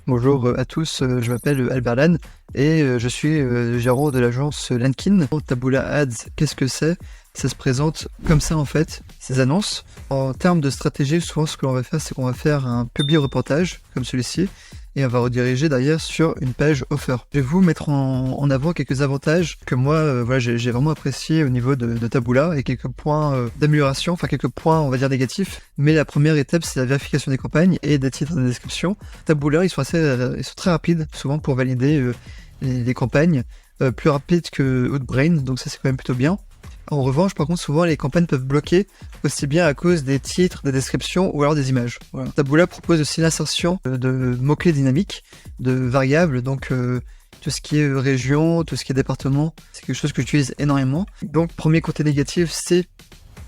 Bonjour à tous, je m'appelle Albert Lannes et je suis gérant de l'agence Lankin. Taboola Ads, qu'est-ce que c'est? Ça se présente comme ça en fait, ces annonces. En termes de stratégie, souvent ce que l'on va faire, c'est qu'on va faire un publi-reportage comme celui-ci et on va rediriger derrière sur une page offer. Je vais vous mettre en avant quelques avantages que moi voilà, j'ai vraiment apprécié au niveau de Taboola et quelques points d'amélioration, enfin quelques points on va dire négatifs. Mais la première étape, c'est la vérification des campagnes et des titres et des descriptions. Taboola, ils sont très rapides souvent pour valider les campagnes, plus rapides que Outbrain, donc ça c'est quand même plutôt bien. En revanche, par contre, souvent les campagnes peuvent bloquer aussi bien à cause des titres, des descriptions ou alors des images. Voilà. Taboola propose aussi l'insertion de mots-clés dynamiques, de variables, donc tout ce qui est région, tout ce qui est département, c'est quelque chose que j'utilise énormément. Donc, premier côté négatif, c'est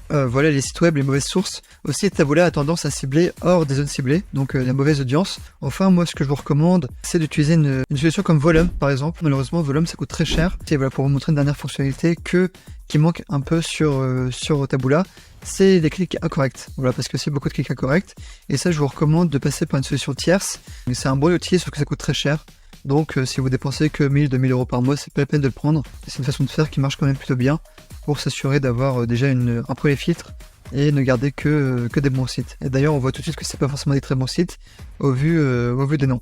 voilà les sites web, les mauvaises sources. Aussi, Taboola a tendance à cibler hors des zones ciblées, donc la mauvaise audience. Enfin, moi, ce que je vous recommande, c'est d'utiliser une solution comme Volume, par exemple. Malheureusement, Volume, ça coûte très cher. Et voilà, pour vous montrer une dernière fonctionnalité qui manque un peu sur Taboola, c'est les clics incorrects. Voilà, parce que c'est beaucoup de clics incorrects. Et ça, je vous recommande de passer par une solution tierce. C'est un bon outil, sauf que ça coûte très cher. Donc, si vous dépensez que 1000-2000 euros par mois, c'est pas la peine de le prendre. C'est une façon de faire qui marche quand même plutôt bien pour s'assurer d'avoir déjà un premier filtre et ne garder que des bons sites. Et d'ailleurs, on voit tout de suite que c'est pas forcément des très bons sites au vu des noms.